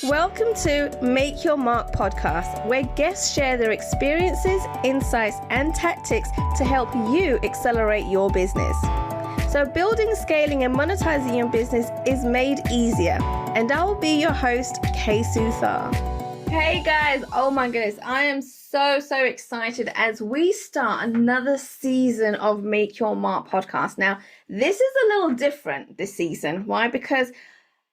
Welcome to Make Your Mark podcast, where guests share their experiences, insights, and tactics to help you accelerate your business. So building, scaling, and monetizing your business is made easier. And I will be your host, Kay Suthar. Hey guys, oh my goodness, I am so excited as we start another season of Make Your Mark podcast. Now, this is a little different this season. Why? Because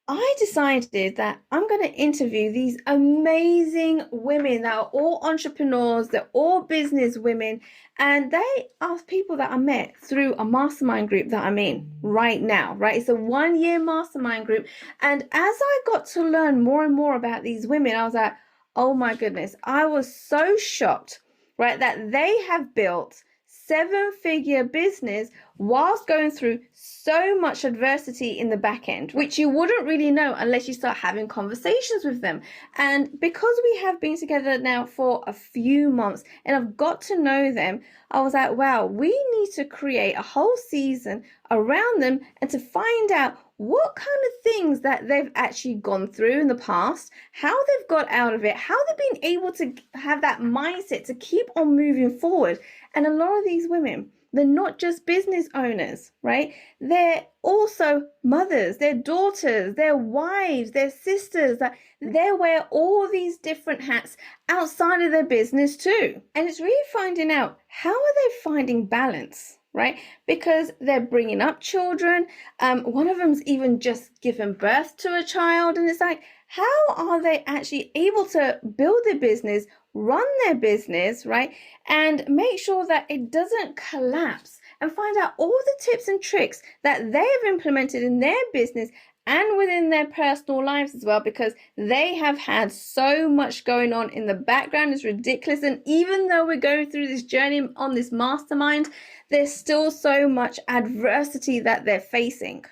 I decided that I'm going to interview these amazing women that are all entrepreneurs, they're all business women, and they are people that I met through a mastermind group that I'm in right now, right? It's a 1-year mastermind group. And as I got to learn more and more about these women, I was like, oh my goodness, I was so shocked, right? That they have built 7-figure business whilst going through so much adversity in the back end, which you wouldn't really know unless you start having conversations with them. And because we have been together now for a few months and I've got to know them, I was like, wow, we need to create a whole season around them and to find out what kind of things that they've actually gone through in the past, how they've got out of it, how they've been able to have that mindset to keep on moving forward. And a lot of these women, they're not just business owners, right? They're also mothers, they're daughters, they're wives, they're sisters. They wear all these different hats outside of their business too. And it's really finding out, how are they finding balance, right? Because they're bringing up children. One of them's even just given birth to a child. And it's like, how are they actually able to build their business, run their business, right? And make sure that it doesn't collapse, and find out all the tips and tricks that they have implemented in their business and within their personal lives as well, because they have had so much going on in the background. It's ridiculous. And even though we're going through this journey on this mastermind, there's still so much adversity that they're facing.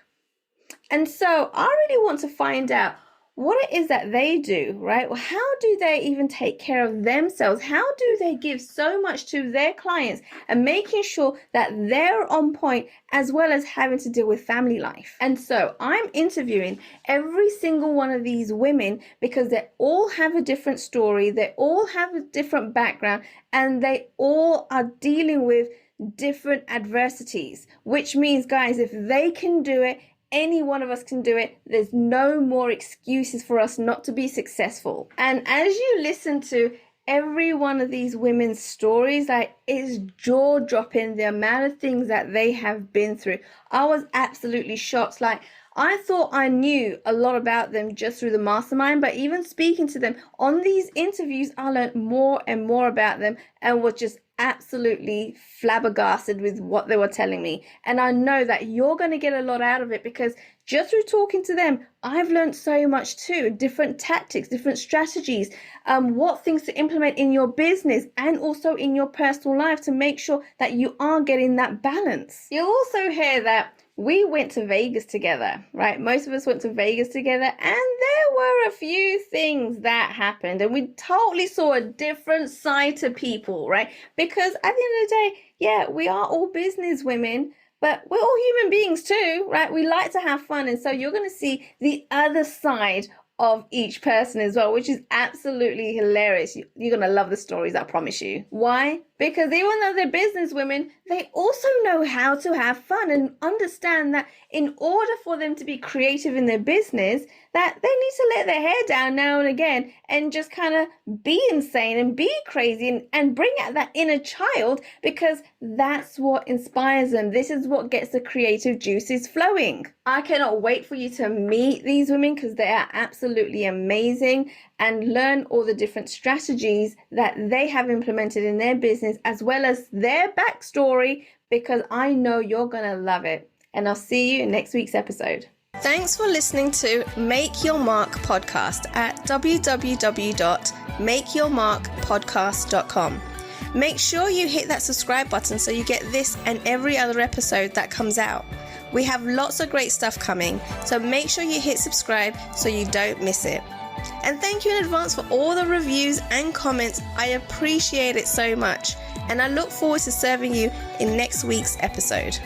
And so I really want to find out what it is that they do, right? Well, how do they even take care of themselves? How do they give so much to their clients and making sure that they're on point, as well as having to deal with family life? And so I'm interviewing every single one of these women because they all have a different story. They all have a different background, and they all are dealing with different adversities, which means, guys, if they can do it, any one of us can do it. There's no more excuses for us not to be successful. And as you listen to every one of these women's stories, like, it's jaw-dropping the amount of things that they have been through. I was absolutely shocked. Like, I thought I knew a lot about them just through the mastermind, but even speaking to them on these interviews, I learned more and more about them and was just absolutely flabbergasted with what they were telling me. And I know that you're going to get a lot out of it, because just through talking to them, I've learned so much too. Different tactics, different strategies, what things to implement in your business and also in your personal life to make sure that you are getting that balance. You'll also hear that we went to Vegas together, right? Most of us went to Vegas together, and there were a few things that happened, and we totally saw a different side to people, right? Because at the end of the day, yeah, we are all business women, but we're all human beings too, right? We like to have fun. And so you're going to see the other side of each person as well, which is absolutely hilarious. You're going to love the stories, I promise you. Why? Because even though they're business women, they also know how to have fun and understand that in order for them to be creative in their business, that they need to let their hair down now and again and just kind of be insane and be crazy and bring out that inner child, because that's what inspires them. This is what gets the creative juices flowing. I cannot wait for you to meet these women, because they are absolutely amazing, and learn all the different strategies that they have implemented in their business, as well as their backstory, because I know you're going to love it. And I'll see you in next week's episode. Thanks for listening to Make Your Mark podcast at www.makeyourmarkpodcast.com. Make sure you hit that subscribe button so you get this and every other episode that comes out. We have lots of great stuff coming, so make sure you hit subscribe so you don't miss it. And thank you in advance for all the reviews and comments. I appreciate it so much. And I look forward to serving you in next week's episode.